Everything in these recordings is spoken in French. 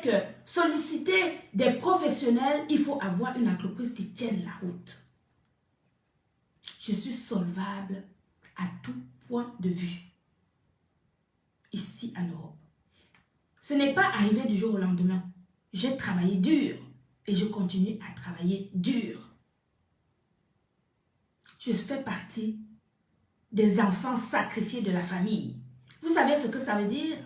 avec solliciter des professionnels, il faut avoir une entreprise qui tienne la route. Je suis solvable à tout point de vue. Ici en Europe. Ce n'est pas arrivé du jour au lendemain. J'ai travaillé dur et je continue à travailler dur. Je fais partie des enfants sacrifiés de la famille. Vous savez ce que ça veut dire?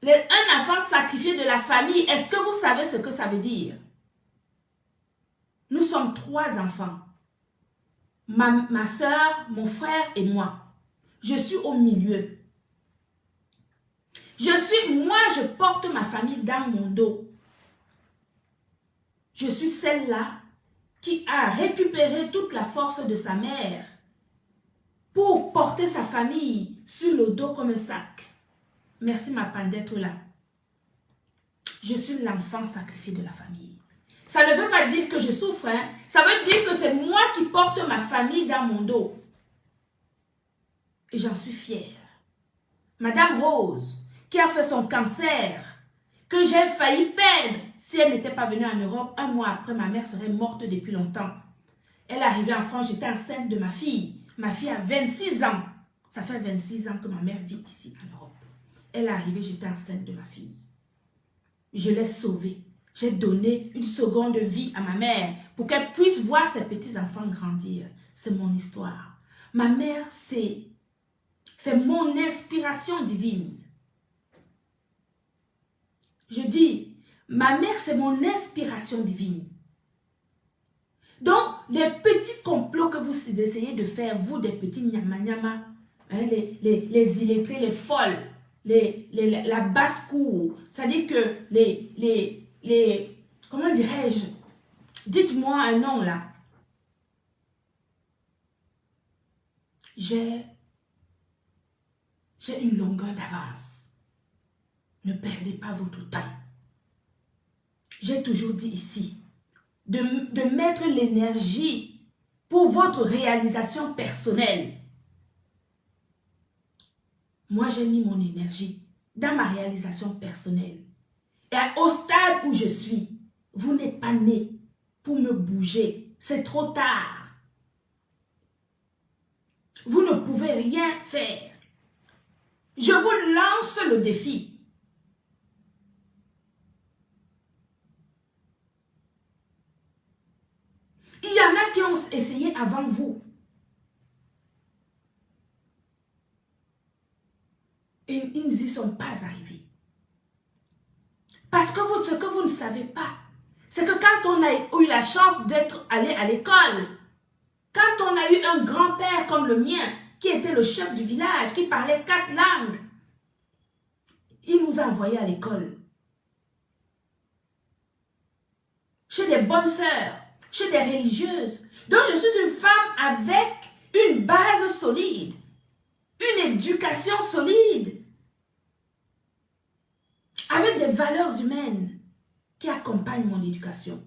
Un enfant sacrifié de la famille, est-ce que vous savez ce que ça veut dire? Nous sommes 3 enfants. Ma soeur, mon frère et moi. Je suis au milieu. Moi, je porte ma famille dans mon dos. Je suis celle-là qui a récupéré toute la force de sa mère pour porter sa famille sur le dos comme un sac. Merci ma panne d'être là. Je suis l'enfant sacrifié de la famille. Ça ne veut pas dire que je souffre, hein? Ça veut dire que c'est moi qui porte ma famille dans mon dos. Et j'en suis fière. Madame Rose, qui a fait son cancer, que j'ai failli perdre. Si elle n'était pas venue en Europe, 1 mois après, ma mère serait morte depuis longtemps. Elle est arrivée en France, j'étais enceinte de ma fille. Ma fille a 26 ans. Ça fait 26 ans que ma mère vit ici en Europe. Elle est arrivée, j'étais enceinte de ma fille. Je l'ai sauvée. J'ai donné une seconde vie à ma mère pour qu'elle puisse voir ses petits-enfants grandir. C'est mon histoire. Ma mère, c'est mon inspiration divine. Je dis, ma mère, c'est mon inspiration divine. Donc, les petits complots que vous essayez de faire, vous, des petits nyama-nyama, hein, les illettrés, les folles, la basse-cour, c'est-à-dire que comment dirais-je, dites-moi un nom là. J'ai une longueur d'avance. Ne perdez pas votre temps. J'ai toujours dit ici, de mettre l'énergie pour votre réalisation personnelle. Moi, j'ai mis mon énergie dans ma réalisation personnelle. Et au stade où je suis, vous n'êtes pas né pour me bouger. C'est trop tard. Vous ne pouvez rien faire. Je vous lance le défi. Il y en a qui ont essayé avant vous. Et ils n'y sont pas arrivés. Parce que ce que vous ne savez pas, c'est que quand on a eu la chance d'être allé à l'école, quand on a eu un grand-père comme le mien, qui était le chef du village, qui parlait 4 langues, il nous a envoyés à l'école. Chez des bonnes sœurs, chez des religieuses. Donc je suis une femme avec une base solide, une éducation solide, avec des valeurs humaines qui accompagnent mon éducation.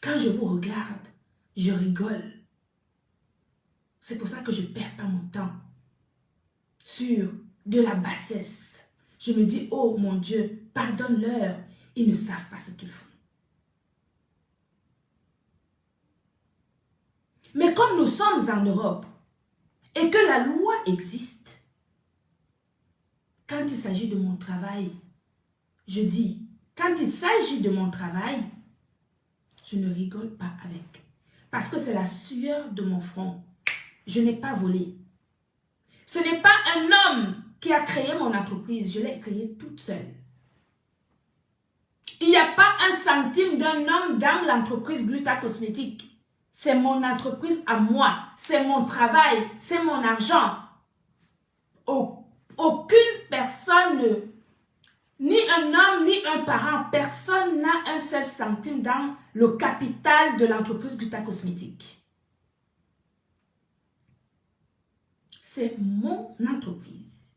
Quand je vous regarde, je rigole. C'est pour ça que je ne perds pas mon temps sur de la bassesse. Je me dis, oh mon Dieu, pardonne-leur, ils ne savent pas ce qu'ils font. Mais comme nous sommes en Europe et que la loi existe, quand il s'agit de mon travail, je dis, quand il s'agit de mon travail, je ne rigole pas avec. Parce que c'est la sueur de mon front. Je n'ai pas volé. Ce n'est pas un homme qui a créé mon entreprise. Je l'ai créée toute seule. Il n'y a pas un centime d'un homme dans l'entreprise Gluta Cosmétique. C'est mon entreprise à moi. C'est mon travail. C'est mon argent. Aucune personne, ni un homme, ni un parent, personne n'a un seul centime dans le capital de l'entreprise Gluta Cosmétique. C'est mon entreprise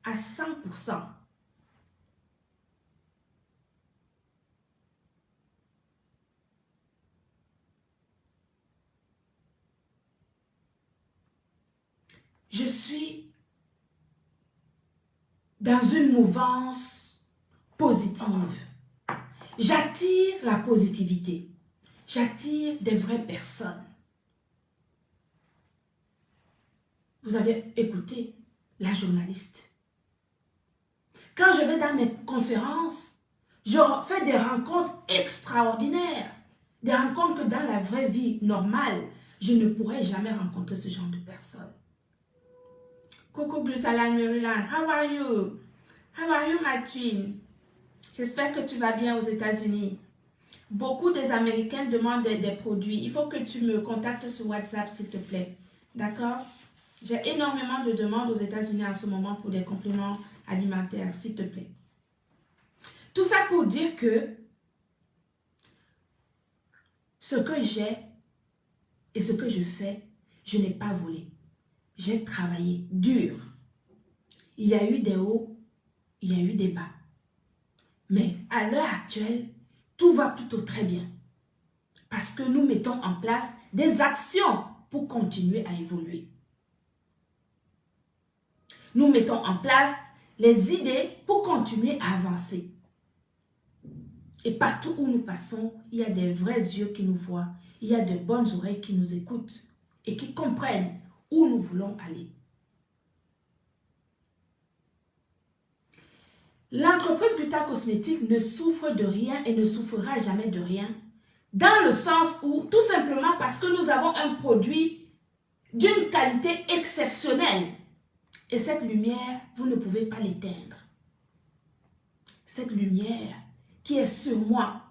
à 100%. Je suis dans une mouvance positive. J'attire la positivité. J'attire des vraies personnes. Vous avez écouté la journaliste. Quand je vais dans mes conférences, je fais des rencontres extraordinaires. Des rencontres que dans la vraie vie normale, je ne pourrais jamais rencontrer ce genre de personnes. Coucou Glutalan Maryland, how are you? How are you my twin? J'espère que tu vas bien aux États-Unis. Beaucoup des Américains demandent des produits. Il faut que tu me contactes sur WhatsApp s'il te plaît. D'accord? J'ai énormément de demandes aux États-Unis en ce moment pour des compléments alimentaires, s'il te plaît. Tout ça pour dire que ce que j'ai et ce que je fais, je n'ai pas volé. J'ai travaillé dur. Il y a eu des hauts, il y a eu des bas. Mais à l'heure actuelle, tout va plutôt très bien. Parce que nous mettons en place des actions pour continuer à évoluer. Nous mettons en place les idées pour continuer à avancer. Et partout où nous passons, il y a des vrais yeux qui nous voient. Il y a de bonnes oreilles qui nous écoutent et qui comprennent où nous voulons aller. L'entreprise Gluta Cosmétique ne souffre de rien et ne souffrira jamais de rien. Dans le sens où, tout simplement parce que nous avons un produit d'une qualité exceptionnelle. Et cette lumière, vous ne pouvez pas l'éteindre. Cette lumière qui est sur moi.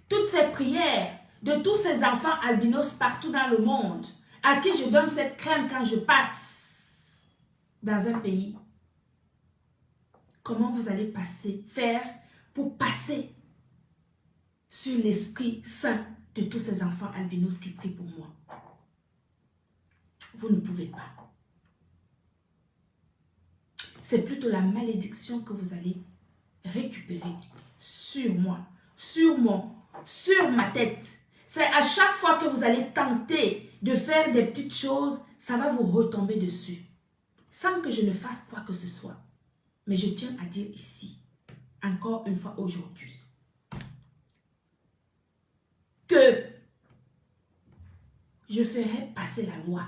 Toutes ces prières de tous ces enfants albinos partout dans le monde, à qui je donne cette crème quand je passe dans un pays. Comment vous allez faire pour passer sur l'Esprit Saint de tous ces enfants albinos qui prient pour moi? Vous ne pouvez pas. C'est plutôt la malédiction que vous allez récupérer sur moi, sur ma tête. C'est à chaque fois que vous allez tenter de faire des petites choses, ça va vous retomber dessus. Sans que je ne fasse quoi que ce soit. Mais je tiens à dire ici, encore une fois aujourd'hui, que je ferai passer la loi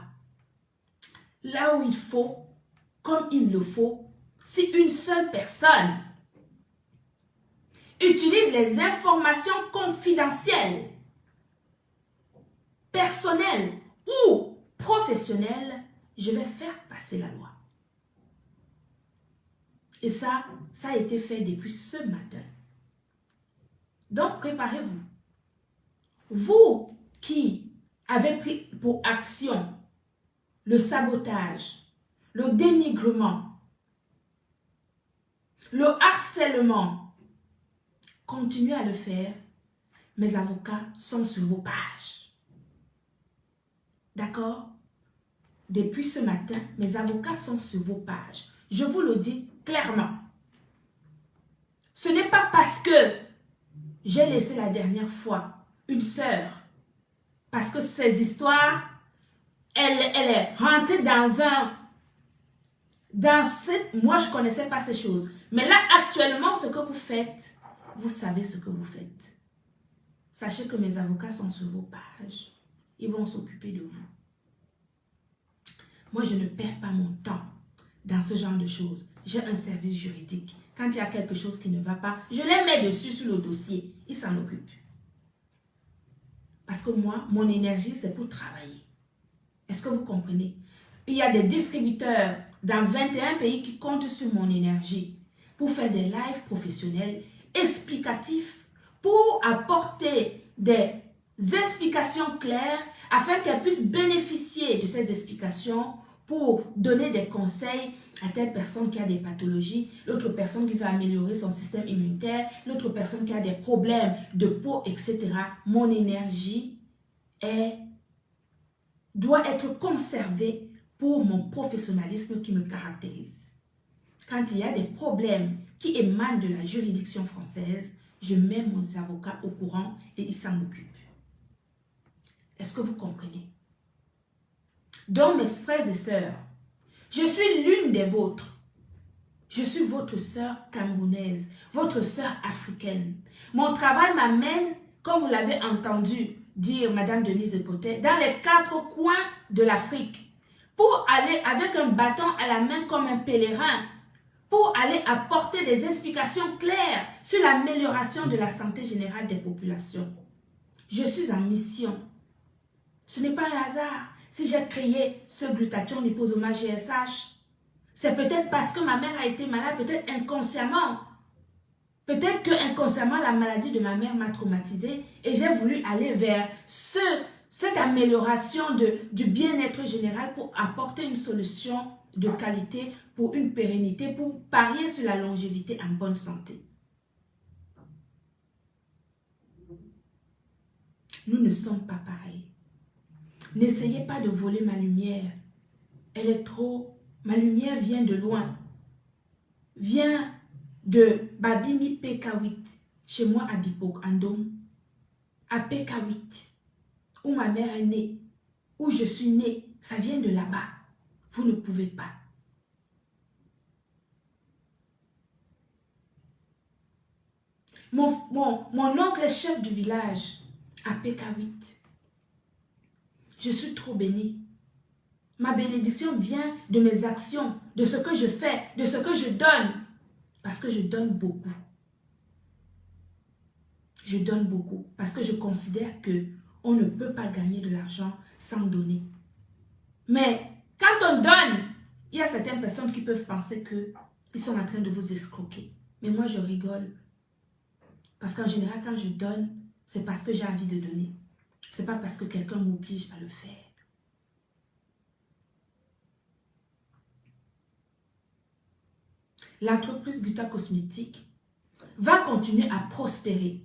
là où il faut, comme il le faut. Si une seule personne utilise les informations confidentielles, personnelles ou professionnelles, je vais faire passer la loi. Et ça a été fait depuis ce matin. Donc, préparez-vous. Vous qui avez pris pour action le sabotage, le dénigrement, le harcèlement, continuez à le faire. Mes avocats sont sur vos pages. D'accord? Depuis ce matin, mes avocats sont sur vos pages. Je vous le dis clairement. Ce n'est pas parce que j'ai laissé la dernière fois une sœur, parce que ces histoires, elle est rentrée moi je ne connaissais pas ces choses. Mais là, actuellement, ce que vous faites, vous savez ce que vous faites. Sachez que mes avocats sont sur vos pages. Ils vont s'occuper de vous. Moi, je ne perds pas mon temps dans ce genre de choses. J'ai un service juridique. Quand il y a quelque chose qui ne va pas, je les mets dessus sur le dossier. Ils s'en occupent. Parce que moi, mon énergie, c'est pour travailler. Est-ce que vous comprenez? Il y a des distributeurs dans 21 pays qui comptent sur mon énergie pour faire des lives professionnels explicatifs, pour apporter des explications claires afin qu'elles puissent bénéficier de ces explications pour donner des conseils à telle personne qui a des pathologies, l'autre personne qui veut améliorer son système immunitaire, l'autre personne qui a des problèmes de peau, etc. Mon énergie doit être conservée pour mon professionnalisme qui me caractérise. Quand il y a des problèmes qui émanent de la juridiction française, je mets mes avocats au courant et ils s'en occupent. Est-ce que vous comprenez? Donc mes frères et sœurs, je suis l'une des vôtres. Je suis votre sœur camerounaise, votre sœur africaine. Mon travail m'amène, comme vous l'avez entendu dire Madame Denise Epotet, dans les 4 coins de l'Afrique, pour aller avec un bâton à la main comme un pèlerin, pour aller apporter des explications claires sur l'amélioration de la santé générale des populations. Je suis en mission. Ce n'est pas un hasard si j'ai créé ce glutathion liposoma GSH. C'est peut-être parce que ma mère a été malade, peut-être inconsciemment. Peut-être que inconsciemment, la maladie de ma mère m'a traumatisée et j'ai voulu aller vers cette amélioration du bien-être général pour apporter une solution de qualité pour une pérennité, pour parier sur la longévité en bonne santé. Nous ne sommes pas pareils. N'essayez pas de voler ma lumière. Elle est trop... Ma lumière vient de loin. Vient de Babimi PK8, chez moi à Bipok, Andong, à PK8, où ma mère est née, où je suis née. Ça vient de là-bas. Vous ne pouvez pas. Mon oncle est chef du village à PK8. Je suis trop bénie. Ma bénédiction vient de mes actions, de ce que je fais, de ce que je donne. Parce que je donne beaucoup. Je donne beaucoup. Parce que je considère que on ne peut pas gagner de l'argent sans donner. Mais quand on donne, il y a certaines personnes qui peuvent penser qu'ils sont en train de vous escroquer. Mais moi, je rigole. Parce qu'en général, quand je donne, c'est parce que j'ai envie de donner. Ce n'est pas parce que quelqu'un m'oblige à le faire. L'entreprise Guta Cosmétique va continuer à prospérer.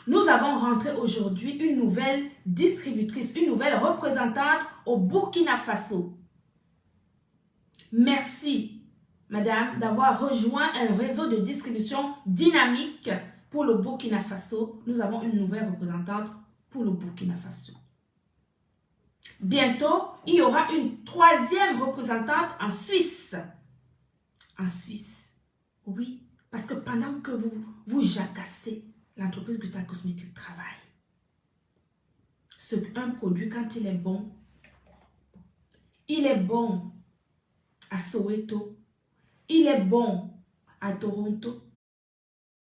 Nous avons rentré aujourd'hui une nouvelle distributrice, une nouvelle représentante au Burkina Faso. Merci, madame, d'avoir rejoint un réseau de distribution dynamique pour le Burkina Faso. Nous avons une nouvelle représentante pour le Burkina Faso. Bientôt, il y aura une 3e représentante en Suisse. En Suisse, oui, parce que pendant que vous jacassez, l'entreprise Guta Cosmétique travaille. Un produit, quand il est bon à Soweto, il est bon à Toronto,